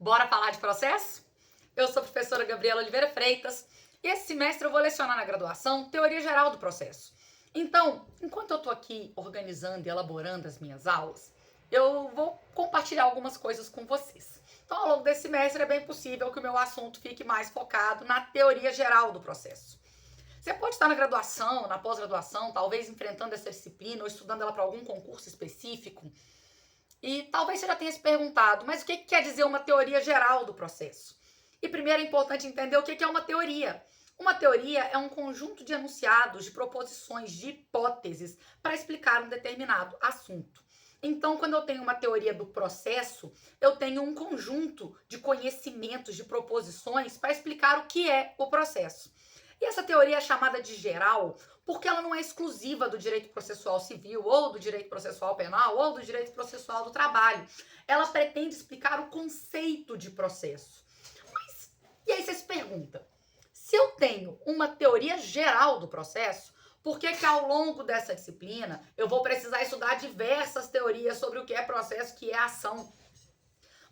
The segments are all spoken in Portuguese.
Bora falar de processo? Eu sou a professora Gabriela Oliveira Freitas e esse semestre eu vou lecionar na graduação Teoria Geral do Processo. Então, enquanto eu estou aqui organizando e elaborando as minhas aulas, eu vou compartilhar algumas coisas com vocês. Então, ao longo desse semestre é bem possível que o meu assunto fique mais focado na teoria geral do processo. Você pode estar na graduação, na pós-graduação, talvez enfrentando essa disciplina ou estudando ela para algum concurso específico. E talvez você já tenha se perguntado, mas o que quer dizer uma teoria geral do processo? E primeiro é importante entender o que é uma teoria. Uma teoria é um conjunto de enunciados, de proposições, de hipóteses para explicar um determinado assunto. Então, quando eu tenho uma teoria do processo, eu tenho um conjunto de conhecimentos, de proposições para explicar o que é o processo. E essa teoria é chamada de geral porque ela não é exclusiva do direito processual civil, ou do direito processual penal, ou do direito processual do trabalho. Ela pretende explicar o conceito de processo. Mas, e aí você se pergunta, se eu tenho uma teoria geral do processo, por que ao longo dessa disciplina eu vou precisar estudar diversas teorias sobre o que é processo, o que é ação?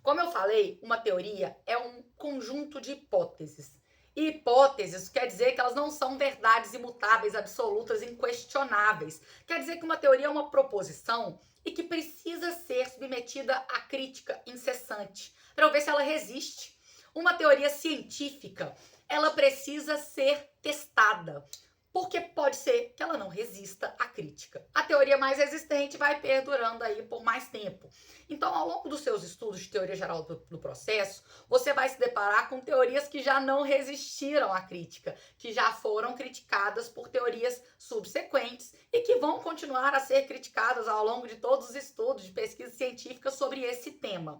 Como eu falei, uma teoria é um conjunto de hipóteses. E hipóteses quer dizer que elas não são verdades imutáveis, absolutas, inquestionáveis. Quer dizer que uma teoria é uma proposição e que precisa ser submetida à crítica incessante para eu ver se ela resiste. Uma teoria científica, ela precisa ser testada, porque pode ser que ela não resista à crítica. A teoria mais resistente vai perdurando aí por mais tempo. Então, ao longo dos seus estudos de teoria geral do processo, você vai se deparar com teorias que já não resistiram à crítica, que já foram criticadas por teorias subsequentes e que vão continuar a ser criticadas ao longo de todos os estudos de pesquisa científica sobre esse tema.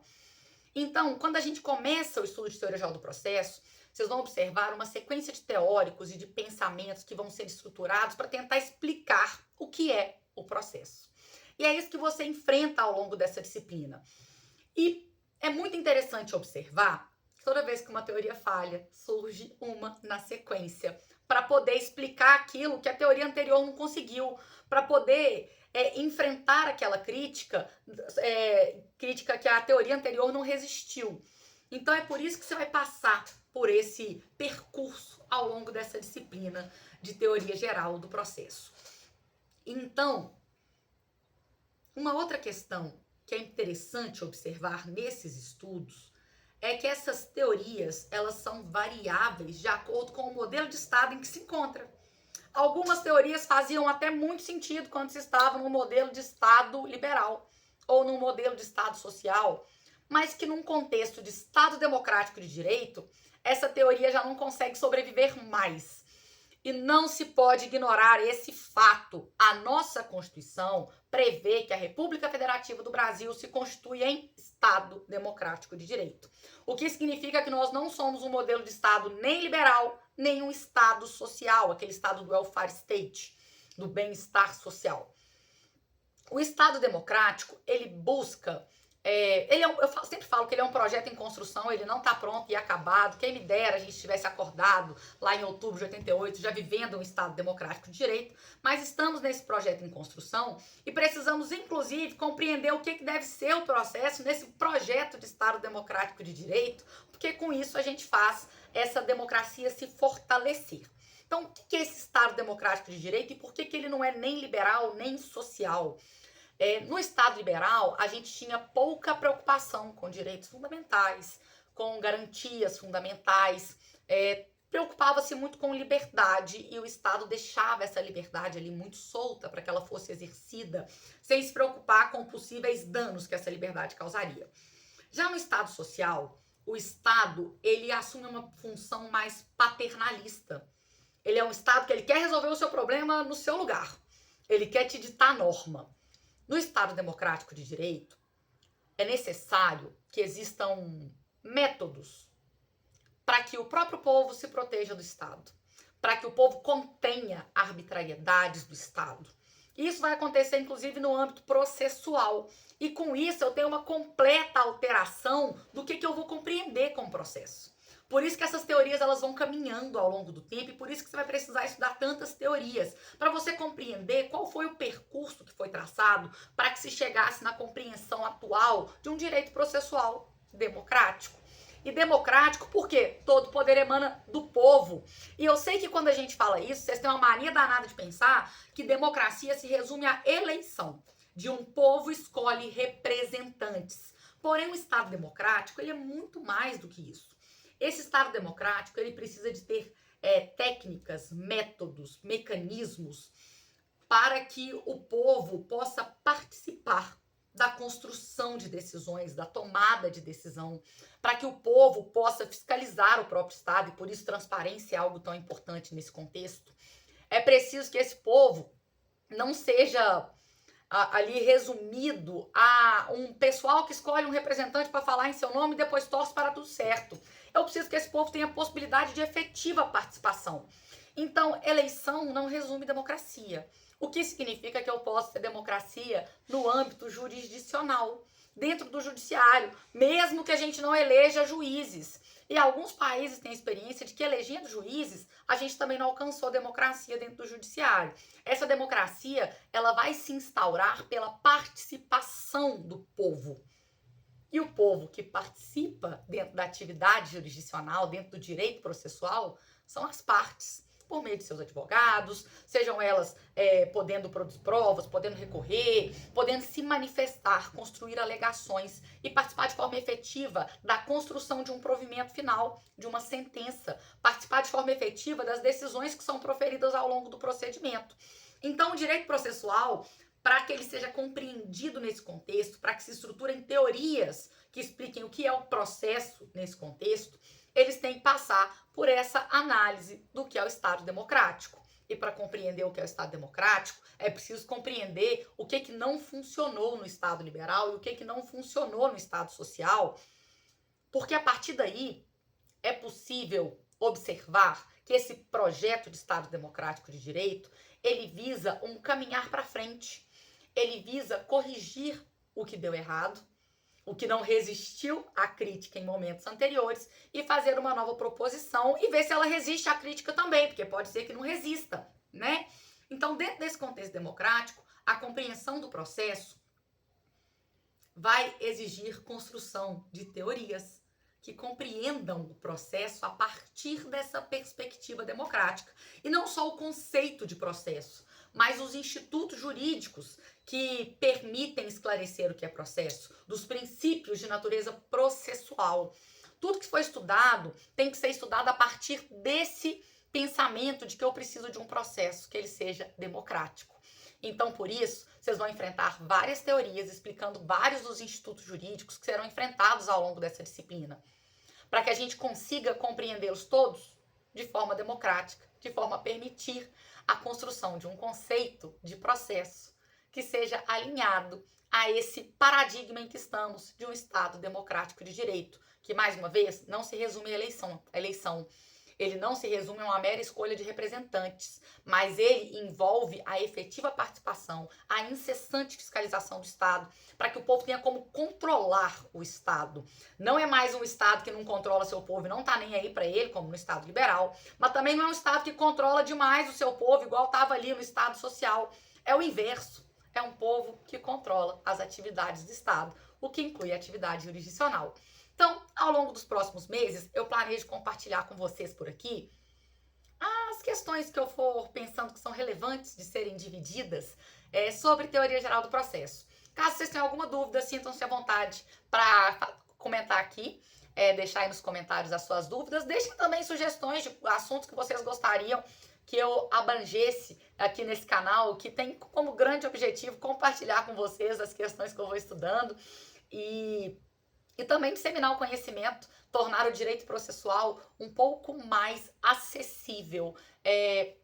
Então, quando a gente começa o estudo de teoria geral do processo, vocês vão observar uma sequência de teóricos e de pensamentos que vão ser estruturados para tentar explicar o que é o processo. E é isso que você enfrenta ao longo dessa disciplina. E é muito interessante observar que toda vez que uma teoria falha, surge uma na sequência, para poder explicar aquilo que a teoria anterior não conseguiu, para poder enfrentar aquela crítica que a teoria anterior não resistiu. Então é por isso que você vai passar por esse percurso ao longo dessa disciplina de teoria geral do processo. Então, uma outra questão que é interessante observar nesses estudos é que essas teorias, elas são variáveis de acordo com o modelo de estado em que se encontra. Algumas teorias faziam até muito sentido quando se estava num modelo de estado liberal ou num modelo de estado social, mas que num contexto de estado democrático de direito, essa teoria já não consegue sobreviver mais. E não se pode ignorar esse fato. A nossa Constituição prevê que a República Federativa do Brasil se constitui em Estado Democrático de Direito. O que significa que nós não somos um modelo de Estado nem liberal, nem um Estado social, aquele Estado do welfare state, do bem-estar social. O Estado Democrático, ele busca... eu sempre falo que ele é um projeto em construção, ele não está pronto e acabado. Quem me dera a gente tivesse acordado lá em outubro de 88, já vivendo um Estado democrático de direito, mas estamos nesse projeto em construção e precisamos, inclusive, compreender o que deve ser o processo nesse projeto de Estado democrático de direito, porque com isso a gente faz essa democracia se fortalecer. Então, o que é esse Estado democrático de direito e por que ele não é nem liberal nem social? No Estado liberal, a gente tinha pouca preocupação com direitos fundamentais, com garantias fundamentais, preocupava-se muito com liberdade e o Estado deixava essa liberdade ali muito solta para que ela fosse exercida, sem se preocupar com possíveis danos que essa liberdade causaria. Já no Estado social, o Estado ele assume uma função mais paternalista. Ele é um Estado que ele quer resolver o seu problema no seu lugar. Ele quer te ditar norma. No Estado democrático de direito, é necessário que existam métodos para que o próprio povo se proteja do Estado, para que o povo contenha arbitrariedades do Estado. Isso vai acontecer, inclusive, no âmbito processual. E com isso eu tenho uma completa alteração do que eu vou compreender como processo. Por isso que essas teorias elas vão caminhando ao longo do tempo e por isso que você vai precisar estudar tantas teorias, para você compreender qual foi o percurso que foi traçado para que se chegasse na compreensão atual de um direito processual democrático. E democrático porque todo poder emana do povo. E eu sei que quando a gente fala isso, vocês têm uma mania danada de pensar que democracia se resume à eleição. De um povo escolhe representantes. Porém, o Estado democrático ele é muito mais do que isso. Esse Estado democrático ele precisa de ter técnicas, métodos, mecanismos para que o povo possa participar da construção de decisões, da tomada de decisão, para que o povo possa fiscalizar o próprio Estado, e por isso transparência é algo tão importante nesse contexto. É preciso que esse povo não seja ali resumido a um pessoal que escolhe um representante para falar em seu nome e depois torce para tudo certo. Eu preciso que esse povo tenha possibilidade de efetiva participação. Então, eleição não resume democracia. O que significa que eu posso ter democracia no âmbito jurisdicional, dentro do judiciário, mesmo que a gente não eleja juízes. E alguns países têm a experiência de que elegendo juízes, a gente também não alcançou democracia dentro do judiciário. Essa democracia, ela vai se instaurar pela participação do povo. E o povo que participa dentro da atividade jurisdicional, dentro do direito processual, são as partes, por meio de seus advogados, sejam elas podendo produzir provas, podendo recorrer, podendo se manifestar, construir alegações e participar de forma efetiva da construção de um provimento final, de uma sentença, participar de forma efetiva das decisões que são proferidas ao longo do procedimento. Então, o direito processual, para que ele seja compreendido nesse contexto, para que se estruturem teorias que expliquem o que é o processo nesse contexto, eles têm que passar por essa análise do que é o Estado democrático. E para compreender o que é o Estado democrático, é preciso compreender o que não funcionou no Estado liberal e o que não funcionou no Estado social, porque a partir daí é possível observar que esse projeto de Estado democrático de direito, ele visa um caminhar para frente, ele visa corrigir o que deu errado, o que não resistiu à crítica em momentos anteriores e fazer uma nova proposição e ver se ela resiste à crítica também, porque pode ser que não resista, né? Então, dentro desse contexto democrático, a compreensão do processo vai exigir construção de teorias que compreendam o processo a partir dessa perspectiva democrática. E não só o conceito de processo, mas os institutos jurídicos que permitem esclarecer o que é processo, dos princípios de natureza processual. Tudo que foi estudado tem que ser estudado a partir desse pensamento de que eu preciso de um processo que ele seja democrático. Então, por isso, vocês vão enfrentar várias teorias explicando vários dos institutos jurídicos que serão enfrentados ao longo dessa disciplina, para que a gente consiga compreendê-los todos de forma democrática, de forma a permitir a construção de um conceito de processo que seja alinhado a esse paradigma em que estamos de um Estado democrático de direito, que, mais uma vez, não se resume à eleição. Ele não se resume a uma mera escolha de representantes, mas ele envolve a efetiva participação, a incessante fiscalização do Estado, para que o povo tenha como controlar o Estado. Não é mais um Estado que não controla seu povo e não está nem aí para ele, como no Estado liberal, mas também não é um Estado que controla demais o seu povo, igual estava ali no Estado social. É o inverso. É um povo que controla as atividades do Estado, o que inclui a atividade jurisdicional. Então, ao longo dos próximos meses, eu planejo compartilhar com vocês por aqui as questões que eu for pensando que são relevantes de serem divididas sobre teoria geral do processo. Caso vocês tenham alguma dúvida, sintam-se à vontade para comentar aqui, deixar aí nos comentários as suas dúvidas. Deixem também sugestões de assuntos que vocês gostariam que eu abrangesse aqui nesse canal, que tem como grande objetivo compartilhar com vocês as questões que eu vou estudando e também disseminar o conhecimento, tornar o direito processual um pouco mais acessível,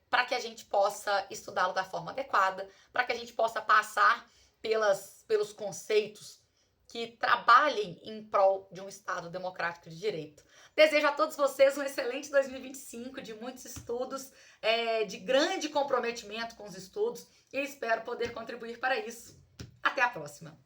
para que a gente possa estudá-lo da forma adequada, para que a gente possa passar pelos conceitos que trabalhem em prol de um Estado democrático de direito. Desejo a todos vocês um excelente 2025, de muitos estudos, de grande comprometimento com os estudos, e espero poder contribuir para isso. Até a próxima!